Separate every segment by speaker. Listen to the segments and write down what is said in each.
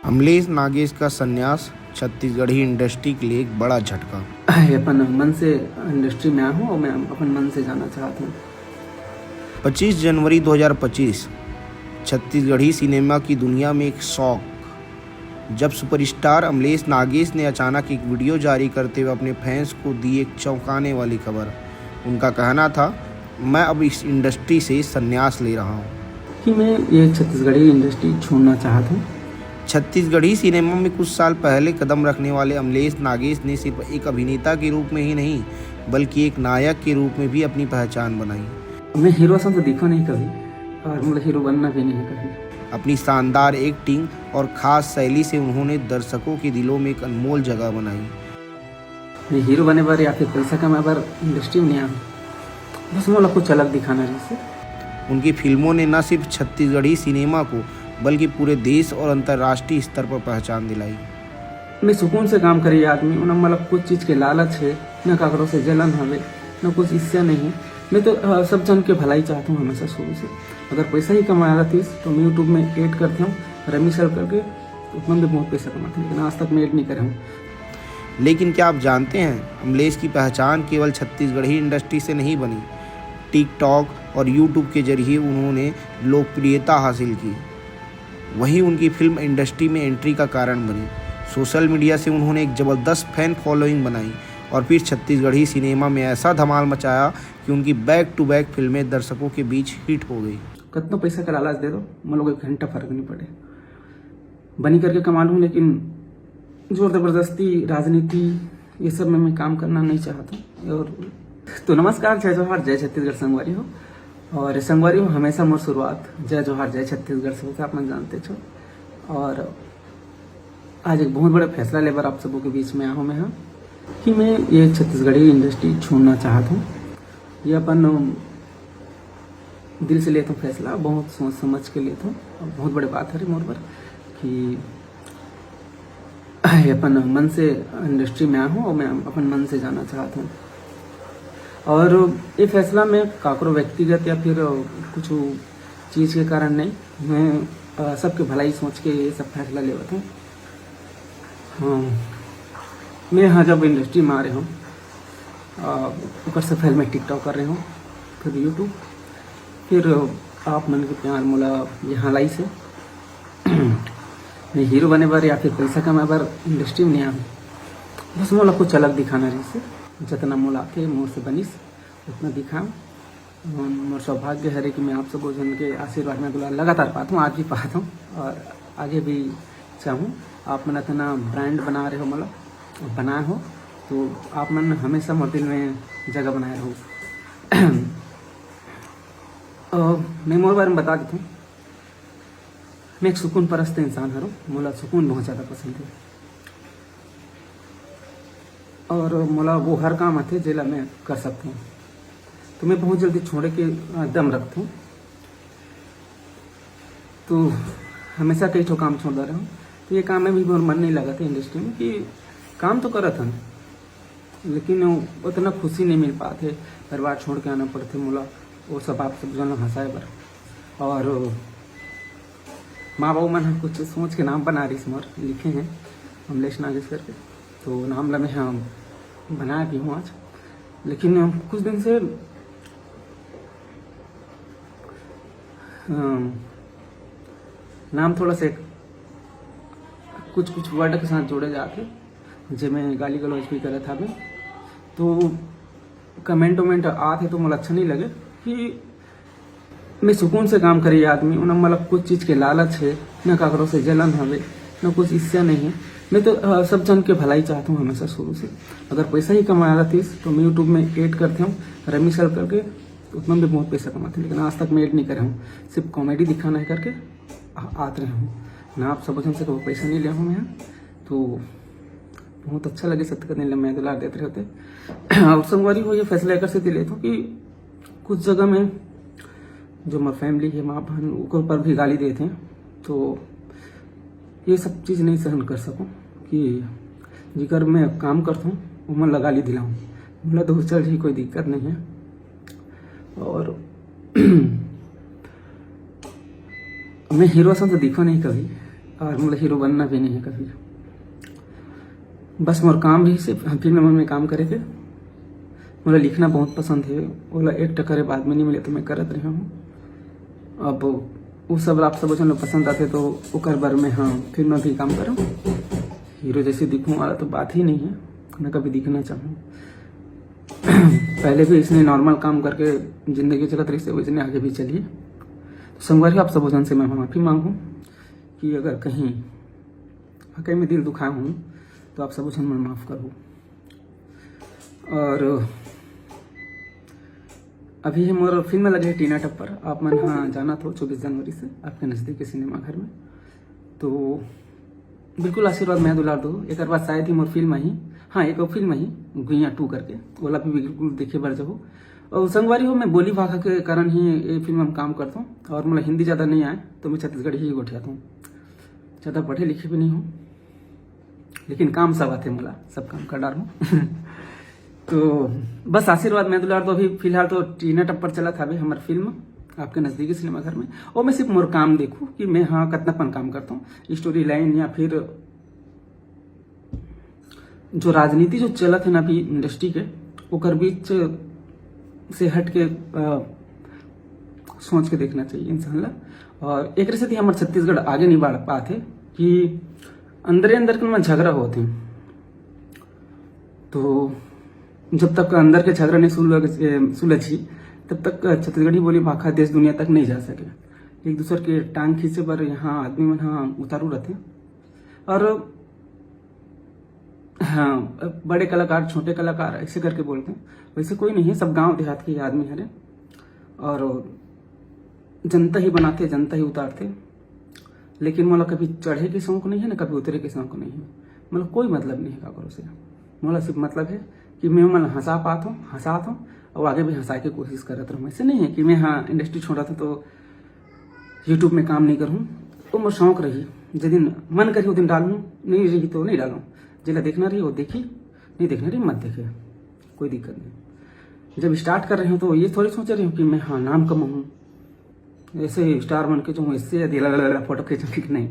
Speaker 1: अमलेश नागेश का संन्यास छत्तीसगढ़ी इंडस्ट्री के लिए एक बड़ा झटका।
Speaker 2: अपन मन से इंडस्ट्री में आया हूँ और मैं अपन मन से जाना चाहता हूँ।
Speaker 1: 25 जनवरी 2025 छत्तीसगढ़ी सिनेमा की दुनिया में एक शौक, जब सुपरस्टार अमलेश नागेश ने अचानक एक वीडियो जारी करते हुए अपने फैंस को दी एक चौंकाने वाली खबर। उनका कहना था, मैं अब इस इंडस्ट्री से संन्यास ले रहा हूँ
Speaker 2: कि मैं ये छत्तीसगढ़ी इंडस्ट्री छोड़ना चाहता हूँ।
Speaker 1: छत्तीसगढ़ी सिनेमा में कुछ साल पहले कदम रखने वाले अमलेश नागेश ने सिर्फ एक अभिनेता के रूप में ही नहीं, बल्कि एक नायक के रूप में भी अपनी पहचान बनाई।
Speaker 2: मैं हीरो सा तो दिखा नहीं कभी और मुझे हीरो बनना भी नहीं कभी।
Speaker 1: अपनी शानदार एक्टिंग और ख़ास शैली से उन्होंने दर्शकों के दिलों में एक अनमोल जगह बनाई।
Speaker 2: मैं हीरो बने पर या फिर पैसा कमाए पर इंडस्ट्री में नहीं आया, बस मुझे कुछ अलग दिखाना जैसे।
Speaker 1: उनकी फिल्मों ने न सिर्फ छत्तीसगढ़ी सिनेमा को बल्कि पूरे देश और अंतर्राष्ट्रीय स्तर पर पहचान दिलाई।
Speaker 2: मैं सुकून से काम करी आदमी, उन्हें मतलब कुछ चीज़ के लालच है, न काकरों से जलन हवे, न कुछ इससे नहीं। मैं तो सब जन के भलाई चाहता हूँ हमेशा शुरू से। अगर पैसा ही कमाया रहती तो मैं यूट्यूब में एड करता हूँ, रमी सर करके, उसमें भी बहुत पैसा कमाते हैं, लेकिन आज तक मैं एड नहीं करा हूँ।
Speaker 1: लेकिन क्या आप जानते हैं, अमलेश की पहचान केवल छत्तीसगढ़ी इंडस्ट्री से नहीं बनी। टिकटॉक और यूट्यूब के जरिए उन्होंने लोकप्रियता हासिल की, वहीं उनकी फिल्म इंडस्ट्री में एंट्री का कारण बनी। सोशल मीडिया से उन्होंने एक ज़बरदस्त फैन फॉलोइंग बनाई और फिर छत्तीसगढ़ी सिनेमा में ऐसा धमाल मचाया कि उनकी बैक टू बैक फिल्में दर्शकों के बीच हिट हो गई।
Speaker 2: कितना पैसा का लालच दे दो, मैं लोग 1 घंटा फर्क नहीं पड़े, बनी करके कमा लूँ, लेकिन जोर जबरदस्ती राजनीति ये सब में मैं काम करना नहीं चाहता। और तो नमस्कार, जय जोहार, जय छत्तीसगढ़ संगवारी हो। और संगवारी हो हमेशा मोर शुरुआत जय जोहार जय छत्तीसगढ़ से होता, आप लोग जानते छो। और आज एक बहुत बड़ा फैसला लेकर आप सबों के बीच में आया हूँ मैं, हाँ, कि मैं ये छत्तीसगढ़ी इंडस्ट्री छोड़ना चाहता हूँ। ये अपन दिल से लेता हूँ फैसला, बहुत सोच समझ के लेता हूँ। बहुत बड़ी बात है मोर पर कि अपन मन से इंडस्ट्री में आया हूँ और मैं अपन मन से जाना चाहता हूँ। और ये फैसला मैं काकरो व्यक्तिगत या फिर कुछ चीज़ के कारण नहीं, मैं सबके भलाई सोच के ये सब फैसला लेता हूँ। हाँ, मैं यहाँ जब इंडस्ट्री में आ रहा हूँ, ऊपर से पहले मैं टिकटॉक कर रहा हूँ, फिर यूट्यूब, फिर आप मन के प्यार मोला यहाँ लाई से मैं हीरो बने पर या फिर पैसा कमाए पर इंडस्ट्री में नहीं आया, बस मोला कुछ अलग दिखाना जैसे। जितना मोला के मोर से बनिस उतना दिखाऊँ। मोर सौभाग्य है कि मैं आप सब जन के आशीर्वाद में दुला लगातार पाता हूँ, आज भी पाता हूँ और आगे भी चाहूँ। आप मन इतना ब्रांड बना रहे हो, मतलब बनाए हो, तो आप मन हमेशा मोर दिल में जगह बनाए रहो। मैं मोर बारे में बता देता हूँ, मैं एक सुकून परस्त इंसान हूँ, मोला सुकून बहुत ज़्यादा पसंद है। और मोला वो हर काम आते जेला मैं कर सकता हूँ, तो मैं बहुत जल्दी छोड़े के दम रखता हूँ। तो हमेशा कई ठो काम छोड़ रहा हूँ, तो ये काम में भी बहुत मन नहीं लगा था इंडस्ट्री में, कि काम तो करा था लेकिन उतना खुशी नहीं मिल पाते, परिवार छोड़ के आना पड़ते मोला, वो सब आप सब जन हंसाए पर। और माँ बाबू मन कुछ सोच के नाम बना रही मोर लिखे हैं अमलेश नागेश करके, तो नाम ला मैं हाँ बनाया भी हूँ आज। लेकिन कुछ दिन से नाम थोड़ा से कुछ वर्ड के साथ जोड़े जाते, जो मैं गाली गलौज भी करे था मैं, तो कमेंट आते तो मुझे अच्छा नहीं लगे कि मैं सुकून से काम करी आदमी, उन्हें मतलब कुछ चीज़ के लालच है, न काकरों से जलन हवे, न कुछ इससे नहीं। मैं तो सब जन के भलाई चाहता हूँ हमेशा शुरू से। अगर पैसा ही कमाया रहती तो मैं यूट्यूब में एड करता हूँ, रमी सर करके, उसमें भी बहुत पैसा कमाते, लेकिन आज तक मैं एड नहीं करा हूँ, सिर्फ कॉमेडी दिखाना है करके आते रहा हूँ ना। आप सब जन से कभी पैसा नहीं लिया हूँ मैं, तो बहुत अच्छा लगे सत्य करने मैं दुलार देते रहते। और संगवारी हो ये फैसला एक से लेता हूँ कि कुछ जगह में जो मेरी फैमिली है, माँ बहन के ऊपर भी गाली देते हैं, तो ये सब चीज़ नहीं सहन कर सकूं कि जिकर मैं काम करता हूँ वो मन लगा ली दिलाऊँ, बोला तो चल ही कोई दिक्कत नहीं है। और मैं हीरो सा तो दिखा नहीं कभी और मतलब हीरो बनना भी नहीं है कभी। बस मोर काम भी सिर्फ फिल्म में काम करे के। मुझे लिखना बहुत पसंद है, बोला एक टकरे बाद में नहीं मिले तो मैं करत रहा हूँ। अब वो सब आप सब लोग पसंद आते तो ओकर बार में हाँ फिल्म में भी काम करूँ। हीरो जैसे दिखूँ वाला तो बात ही नहीं है, मैं कभी दिखना चाहूँ। पहले भी इसने नॉर्मल काम करके ज़िंदगी चलत रही से वैसे आगे भी चलिए। तो संगवारी आप सब वजन से मैं माफ़ी मांगूँ कि अगर कहीं वाकई में दिल दुखाया हूँ तो आप सब वजन में माफ़ करूँ। और अभी है मोर फिल्म में लगे टीना टप्पर, आप मन हाँ जाना तो 24 जनवरी से आपके नज़दीक के सिनेमा घर में। तो बिल्कुल आशीर्वाद मैं दुलार दो। एक बाद शायद ही मोर फिल्म ही हाँ एक फिल्म ही गुइया 2 करके ओला भी बिल्कुल देखे बर जाओ। और संगवारी हो मैं बोली भाषा के कारण ही ये फिल्म में काम करता हूँ। और मतलब हिंदी ज़्यादा नहीं आए तो मैं छत्तीसगढ़ी ही गोठियाता हूँ। ज़्यादा पढ़े लिखे भी नहीं हूँ, लेकिन काम सब आते मला, सब काम कर डाल हूँ। तो बस आशीर्वाद मैं दुलार दो। अभी फिलहाल तो टीना टप्पर चला था अभी हमारी फिल्म आपके नज़दीकी सिनेमा घर में। और मैं सिर्फ मोर काम देखूँ कि मैं हाँ कितनापन काम करता हूँ। स्टोरी लाइन या फिर जो राजनीति जो चलत है ना अभी इंडस्ट्री के ओकर बीच से हट के सोच के देखना चाहिए इंसान ला। और एक से हमारे छत्तीसगढ़ आगे नहीं बढ़ पाते कि अंदर अंदर के में झगड़ा होते हैं। तो जब तक अंदर के झगड़ा नहीं सुलझी तब तक छत्तीसगढ़ी बोली भाखा देश दुनिया तक नहीं जा सके। एक दूसरे के टांग खींचे पर यहाँ आदमी मन हाँ उतारू रहते। और हाँ बड़े कलाकार छोटे कलाकार ऐसे करके बोलते हैं, वैसे कोई नहीं है, सब गांव देहात के आदमी हरे। और जनता ही बनाते जनता ही उतारते। लेकिन मोला कभी चढ़े के शौक नहीं है ना कभी उतरे के शौक नहीं है। मतलब कोई मतलब नहीं है काकरों से। मोला सिर्फ मतलब है कि मैं मन हंसात हूँ और आगे भी हंसा के कोशिश करत रहूँ। ऐसे नहीं है कि मैं हाँ इंडस्ट्री छोड़ा था तो यूट्यूब में काम नहीं करूँ। तो मोर शौक रही, जिस दिन मन करी उस दिन डालूँ, नहीं रही तो नहीं डालूँ। जिला देखना रही वो देखी, नहीं देखना रही मत देखे, कोई दिक्कत नहीं। जब स्टार्ट कर रही हूँ तो ये थोड़ी सोच रही हूँ कि मैं हाँ नाम कमाऊँ, ऐसे स्टार बन के जो इससे दिला फोटो खींचूँ कि नहीं।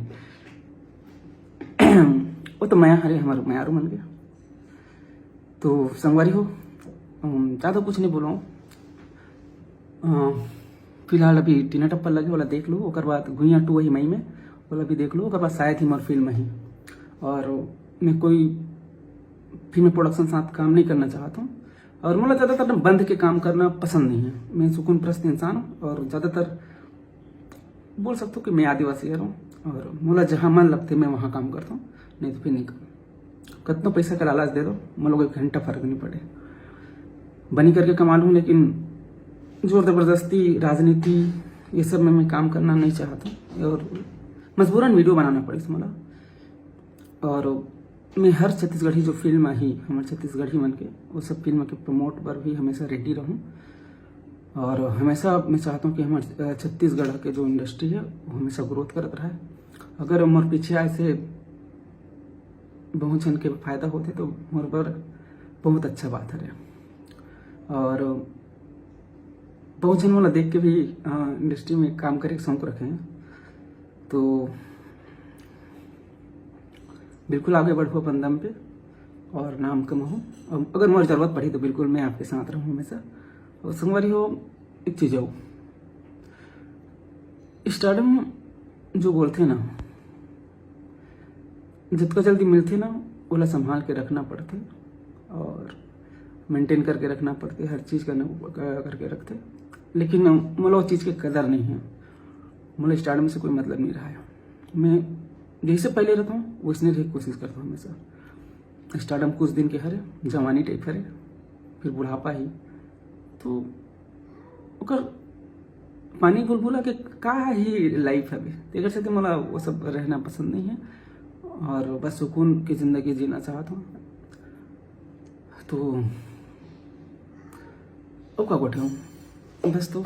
Speaker 2: वो तो मैं हरे हमारे मयारू बन गया। तो संगवारी हो ज़्यादा कुछ नहीं बोला। फिलहाल अभी टीना टप्पर लगे वाला देख लो, ओकर बाद गुइया 2 वही मई में वाला भी देख लो। ओकर बाद शायद ही मोर फिल्म ही। और मैं कोई फिल्म प्रोडक्शन साथ काम नहीं करना चाहता हूँ। और मुझे ज़्यादातर बंद के काम करना पसंद नहीं है। मैं सुकून प्रस्त इंसान हूँ और ज़्यादातर बोल सकता हूँ कि मैं आदिवासी हूँ। और मुझे जहाँ मन लगते मैं वहाँ काम करता हूँ, नहीं तो फिर नहीं करूँ। कितना पैसा का लालच दे दो, मुझे एक घंटा फर्क नहीं पड़े, बनी करके कमा लूँ। लेकिन जोर जबरदस्ती राजनीति ये सब में मैं काम करना नहीं चाहता और मजबूरन वीडियो बनाना पड़े मला। और मैं हर छत्तीसगढ़ी जो फिल्म आई हमारे छत्तीसगढ़ी मन के वो सब फिल्म के प्रमोट पर भी हमेशा रेडी रहूँ। और हमेशा मैं चाहता हूँ कि हमारे छत्तीसगढ़ के जो इंडस्ट्री है वो हमेशा ग्रोथ करत रहे। अगर मोर पीछे ऐसे बहुत जन के फायदा होते तो मोर पर बहुत अच्छा बात है। और बहुत जन वाला देख के भी इंडस्ट्री में काम करे शौक रखे हैं। तो बिल्कुल आगे बढ़ो अपन दम पे और नाम कमाओ। अगर मुझे ज़रूरत पड़ी तो बिल्कुल मैं आपके साथ रहूँ हमेशा। और संगवारी हो एक चीज़ हो, स्टारडम जो बोलते हैं ना, जितना जल्दी मिलते ना ओला संभाल के रखना पड़ते और मेंटेन करके रखना पड़ते, हर चीज़ करके रखते। लेकिन मुझे उस चीज़ की कदर नहीं है। मुझे स्टारडम से कोई मतलब नहीं रहा है। मैं जैसे पहले रहता हूँ वैसने रहने की कोशिश करता हूँ हमेशा। स्टारडम कुछ दिन के हरे, जवानी टाइप हरे, फिर बुढ़ापा ही। तो ओकर पानी बुलबुला के का ही लाइफ है। अभी से मुझे वो सब रहना पसंद नहीं है और बस सुकून की ज़िंदगी जीना चाहता हूँ। तो ओ का गोठे हूँ बस। तो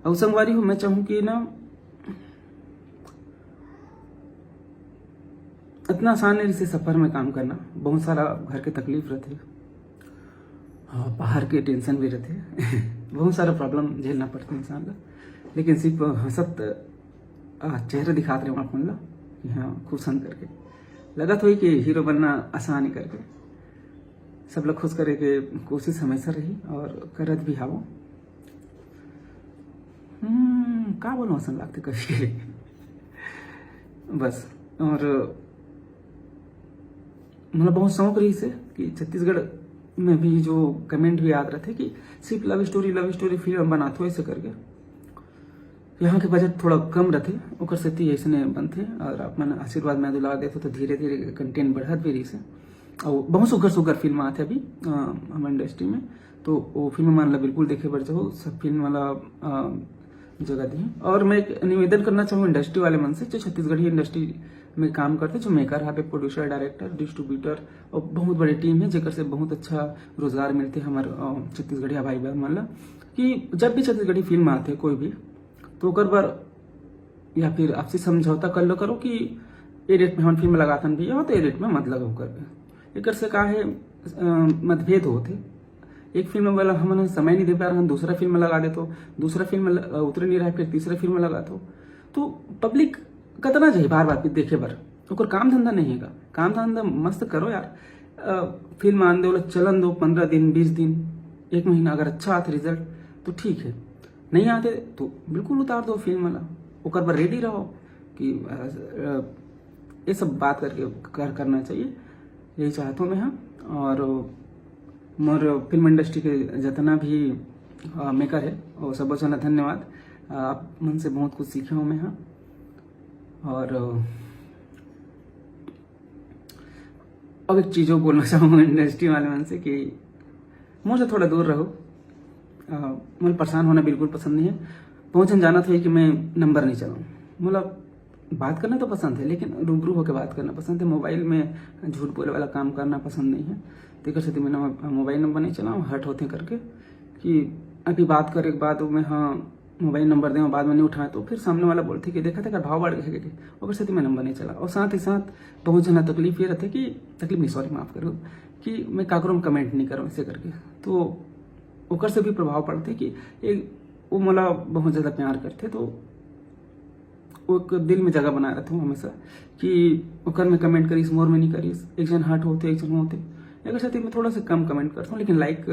Speaker 2: अब संगवारी हो मैं चाहूँ कि ना इतना आसान नहीं से सफ़र में काम करना। बहुत सारा घर के तकलीफ रहते, बाहर के टेंशन भी रहते, बहुत सारा प्रॉब्लम झेलना पड़ता है इंसान का। लेकिन सिर्फ हंसत चेहरे दिखाते रहे अपन ला कि हाँ खुश हन करके लगा तो ही कि हीरो बनना आसान ही करके सब लोग खुश करे के कोशिश हमेशा रही और करत भी हावो। का बोलो आसान लगते कभी बस। और मतलब बहुत शौक रही से कि छत्तीसगढ़ में भी जो कमेंट भी याद रहते कि सिर्फ लव स्टोरी फिल्म बनाते हो ऐसे करके। यहाँ के बजट थोड़ा कम रहते ओकर सेती ऐसे बनते और अपन आशीर्वाद में दिला देते तो धीरे धीरे कंटेंट बढ़त भी रही से। और बहुत सुगर फिल्म आते अभी हमारे इंडस्ट्री में, तो वो फिल्म मान ला बिल्कुल देखे बढ़ जाओ, सब फिल्म वाला जगह दी। और मैं एक निवेदन करना चाहूँ इंडस्ट्री वाले मन से जो छत्तीसगढ़ी इंडस्ट्री में काम करते, जो मेकर है, प्रोड्यूसर, डायरेक्टर, डिस्ट्रीब्यूटर और बहुत बड़ी टीम है जेकर से बहुत अच्छा रोजगार मिलते हमारे छत्तीसगढ़िया भाई बहन मान ला कि जब भी छत्तीसगढ़ी फिल्म आते कोई भी तो ओकर बार या फिर आपसे समझौता कर लो करो कि ये रेट में हम फिल्म लगातन भी हो तो ये रेट में मत लगाओ कर। एक से का है मतभेद होते, एक फिल्म वाला हम समय नहीं दे पा रहा, दूसरा फिल्म लगा दे तो दूसरा फिल्म उतरे नहीं रहा, फिर तीसरा फिल्म लगा तो पब्लिक कतना चाहिए बार बार देखे बार ओकर काम धंधा नहीं है। काम धंधा मस्त करो यार, फिल्म आन दो चलन दो 15 दिन 20 दिन 1 महीना, अगर अच्छा आते रिजल्ट तो ठीक है, नहीं आते तो बिल्कुल उतार दो फिल्म वाला। ओकर पर रेडी रहो कि ये सब बात करके करना चाहिए, यही चाहता हूँ मैं। हाँ, और मोर फिल्म इंडस्ट्री के जितना भी मेकर है वो सब जना धन्यवाद, आप मन से बहुत कुछ सीखे हूँ मैं। हाँ, और अब एक चीज़ बोलना चाहूँगा इंडस्ट्री वाले मन से कि मुझे थोड़ा दूर रहो, मुझे परेशान होना बिल्कुल पसंद नहीं है। पहुँचन जाना था कि मैं नंबर नहीं चलाऊँ, मतलब बात करना तो पसंद है लेकिन रूबरू होकर बात करना पसंद है, मोबाइल में झूठ बोले वाला काम करना पसंद नहीं है। तो कहते मैं मोबाइल नंबर नहीं चलाऊँ, हट होते करके कि अभी बात करे के बाद मैं हाँ मोबाइल नंबर दें बाद में नहीं उठाए तो फिर सामने वाला बोलते कि देखा था भाव बढ़ गए और से मैं नंबर नहीं चला। और साथ ही साथ बहुत जना तकलीफ ये रहते कि तकलीफ नहीं सॉरी माफ़ करो कि मैं काकरों में कमेंट नहीं करूँ ऐसे करके, तो ओकर से भी प्रभाव पड़ते कि एक वो मला बहुत ज़्यादा प्यार करते तो वो एक दिल में जगह बना रहता हूँ हमेशा कि ओकर में कमेंट करीस मोर में नहीं करीस, एक जन हट होते एक जन होते, अगर साथ मैं थोड़ा सा कम कमेंट करता हूँ लेकिन लाइक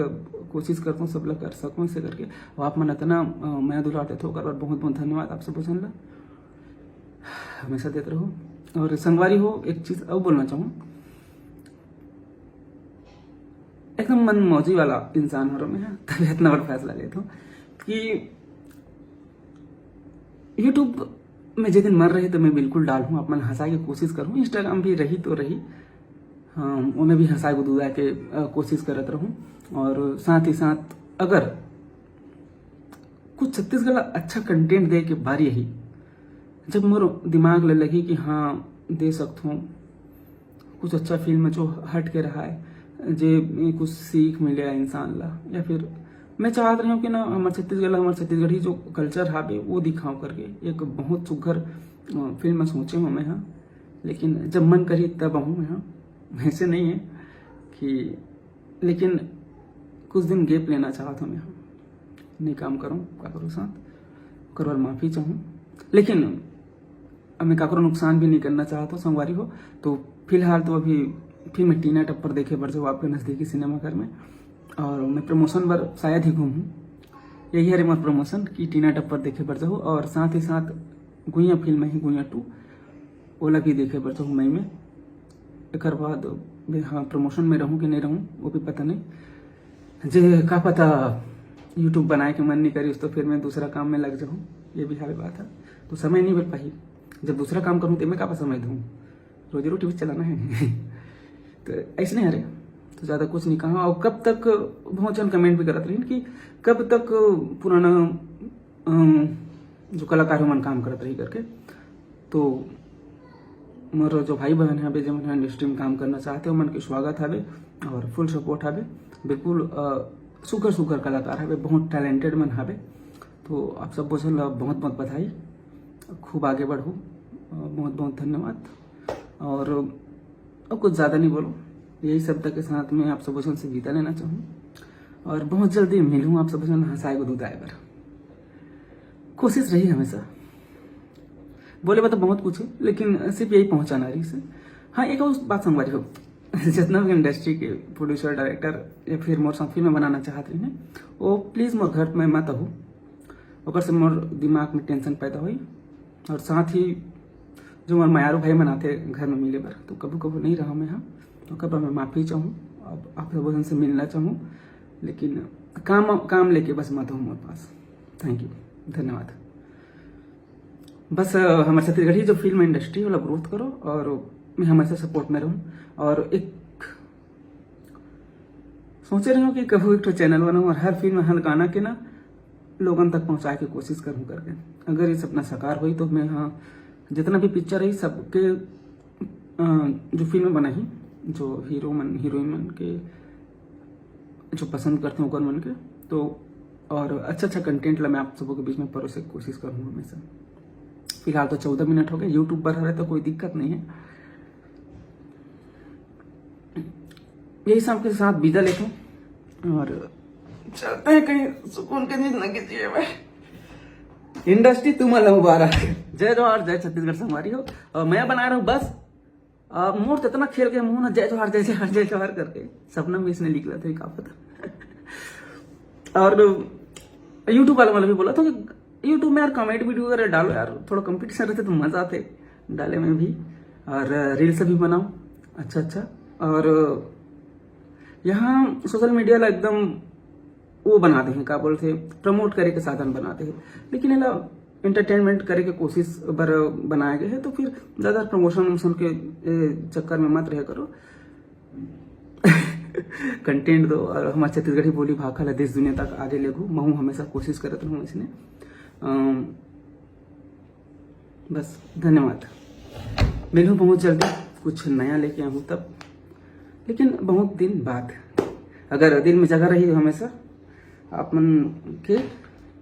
Speaker 2: कोशिश करता हूँ सब लोग कर सकूँ ऐसे करके। और आप मन इतना मैं दुलाते थे ओकर बहुत बहुत धन्यवाद आप सब पूछन ला, हमेशा देते रहो। और संगवारी हो एक चीज़ अब बोलना चाहूँ, एकदम मन मौजी वाला इंसान हो रहा मैं, तभी इतना बड़ा फैसला लेता हूँ कि यूट्यूब में जिस दिन मर रहे तो मैं बिल्कुल डालूँ, आप मन हंसा की कोशिश करूँ। इंस्टाग्राम भी रही तो रही, हाँ उन्हें भी हंसा गुदुदा के कोशिश करत रहूँ। और साथ ही साथ अगर कुछ छत्तीसगढ़ अच्छा कंटेंट दे के बारी यही जब मोर दिमाग ले लगी कि हाँ दे सकता हूँ कुछ अच्छा फिल्म जो हट के रहा है, जे कुछ सीख मिले इंसान ला, या फिर मैं चाहत रही हूँ कि ना हमारे छत्तीसगढ़ी जो कल्चर हावे वो दिखाऊं करके एक बहुत सुघर फिल्म सोचे हूँ मैं। हाँ, लेकिन जब मन करी तब आऊँ मैं। हाँ, ऐसे नहीं है कि, लेकिन कुछ दिन गैप लेना चाहता हूँ मैं। नहीं काम करूँ काकरो साथ करवार माफ़ी चाहूँ, लेकिन अब मैं काकरो नुकसान भी नहीं करना चाहता हूँ। संगवारी हो तो फिलहाल तो अभी फिल्म टीना टप्पर देखे बढ़ जाओ आपके नज़दीकी सिनेमाघर में, और मैं प्रमोशन पर शायद ही घूमूँ, यही है मेरा प्रमोशन कि टीना टप्पर देखे बढ़ जाऊँ। और साथ ही साथ गुइया फिल्म है गुइया 2 ओला भी देखे बढ़ जाऊँ मई में। एक बाद हाँ प्रमोशन में रहूँ कि नहीं रहूँ वो भी पता नहीं, जे का पता यूट्यूब बनाए के मन नहीं करी तो फिर मैं दूसरा काम में लग जाऊँ, ये भी हाल बात है। तो समय नहीं मिल पाई, जब दूसरा काम करूँ तो मैं का समय दूँ, रोजी रोटी भी चलाना है तो ऐसे नहीं हरे तो ज़्यादा कुछ नहीं कहा। और कब तक बहुत जन कमेंट भी करते रही कि कब तक पुराना जो कलाकार मन काम करते रही करके, तो मोर जो भाई बहन है जो मन इंडस्ट्री में काम करना चाहते हो मन के स्वागत है और फुल सपोर्ट है, बिल्कुल सुगर कलाकार है, बहुत टैलेंटेड मन है। तो आप सब बोझल बहुत बहुत बधाई, खूब आगे बढ़ो, बहुत बहुत धन्यवाद। और अब कुछ ज़्यादा नहीं बोलो, यही शब्द के साथ में आप सब से विदा लेना चाहूँ और बहुत जल्दी मिलूँ आप सब हंसाए को दूध आए बार, कोशिश रही हमेशा। बोले बा तो बहुत कुछ है, लेकिन सिर्फ यही पहुंचाना रही से। हाँ, एक और बात संगवारी हो, जितना भी इंडस्ट्री के प्रोड्यूसर डायरेक्टर या फिर मोर साथ फिल्म बनाना चाहत रही हैं, वो प्लीज़ मोर घर में मत हो, ओकर से मोर दिमाग में टेंशन पैदा हुई। और साथ ही जो मोर मायारू भाई मनाते घर में मिले बर, तो कभी कभी नहीं रहा मैं, हाँ तो कभी मैं माफ़ी चाहूँ, अब आप लोगों से मिलना चाहूँ, लेकिन काम लेके बस मत हो मेरे पास। थैंक यू, धन्यवाद। बस हमारे छत्तीसगढ़ी जो फिल्म इंडस्ट्री वाला ग्रोथ करो, और मैं हमेशा सपोर्ट में रहूँ। और एक सोचे रहे हो कि कभी एक चैनल बनाऊँ और हर फिल्म हर गाना के ना लोगों तक पहुँचाए की कोशिश करूँ करके। अगर ये सपना साकार हुई तो मैं, हाँ, जितना भी पिक्चर है सबके जो फिल्म बनाई, जो हीरो मन हीरोइन मन के जो पसंद करते हैं ओकर मन के, तो और अच्छा कंटेंट ला मैं आप सबों के बीच में परोसे की कोशिश करूँगा हमेशा। फिलहाल तो 14 मिनट हो गए, यूट्यूब पर है तो कोई दिक्कत नहीं है। यही सब के साथ विदा लेता हूँ और चलते हैं कहीं सुकून के जिंदगी जिए में। इंडस्ट्री तुम्हारा मुबारक। जय जोहार, जय छत्तीसगढ़ संगवारी हो। और मैं बना रहा हूँ बस मोर तो इतना खेल के मुंह ना जय जोहार जय जोहार जय जोहार करके, सपना में इसने लिख लिया था, क्या पता। और यूट्यूब वाला मतलब भी बोला था कि यूट्यूब में यार कॉमेडी वीडियो वगैरह डालो यार, थोड़ा कंपटीशन रहते तो मजा आते डाले में भी, और रील्स भी बनाओ अच्छा। और यहाँ सोशल मीडिया ला एकदम वो बनाते हैं, क्या बोलते हैं, प्रमोट करे के साधन बनाते हैं, लेकिन ये एंटरटेनमेंट करे के कोशिश बर बनाए गए हैं। तो फिर ज़्यादा प्रमोशन के चक्कर में मत रह करो, कंटेंट दो। और हमारे छत्तीसगढ़ी बोली भाखा ला देश दुनिया तक आगे ले गो, मैं हमेशा कोशिश करता हूँ इसने। बस धन्यवाद। मिलूँ बहुत जल्दी, कुछ नया लेके आऊँ तब, लेकिन बहुत दिन बाद। अगर दिल में जगह रही हमेशा आप मन के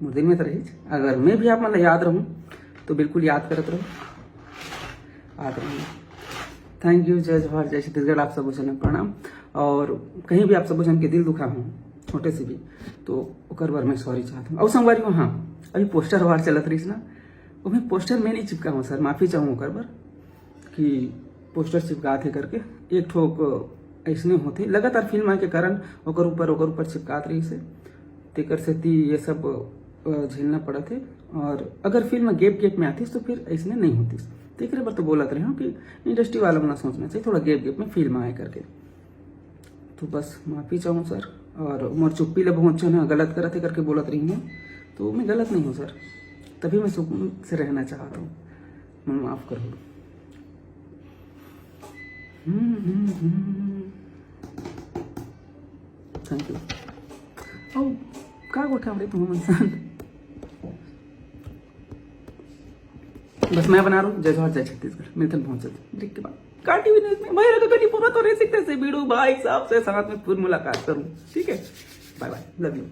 Speaker 2: दिल में तो रही, अगर मैं भी आप मन याद रहूँ तो बिल्कुल याद करत रहूँ, याद रहूँ। थैंक यू, जय जोहार, जय छत्तीसगढ़। आप सब जन प्रणाम। और कहीं भी आप सब जन के दिल दुखा हूँ छोटे से भी, तो ओकर बार मैं सॉरी चाहता हूँ। और संगवारी हूँ, हाँ अभी पोस्टर वार चलत रही ना, वो मैं पोस्टर में नहीं चिपका हूँ सर, माफ़ी चाहूँ ओकर बार कि पोस्टर चिपका थे करके। एक ठोक ऐसने होते लगातार फिल्म आए के कारण ओकर ऊपर चिपकात रही से, तेकर से ये सब झेलना पड़ा थे। और अगर फिल्म गैप में आती तो फिर ऐसने नहीं होती। तेकरे बार तो बोलत रहे हूँ कि इंडस्ट्री वाला बना सोचना चाहिए थोड़ा गैप में फिल्म आए करके। तो बस माफ़ी चाहूँ सर। और मोर चुप्पी ले बहुत ना गलत करते करके बोलत रही हूँ, तो मैं गलत नहीं हूँ सर, तभी मैं सुकून से रहना चाहता हूँ, मैं माफ़ करो। Thank you. ओ का गोठा बड़े तुम इंसान। बस मैं बना रहा हूँ। जय जोहार, जय छत्तीसगढ़। मिलते हैं बहुत जल्दी ब्रेक के बाद। काटी भी नहीं मैं कहीं पूरा तो नहीं सीखते से वीडियो भाई साहब से साथ में फिर मुलाकात करूँ, ठीक है। Bye bye, love you.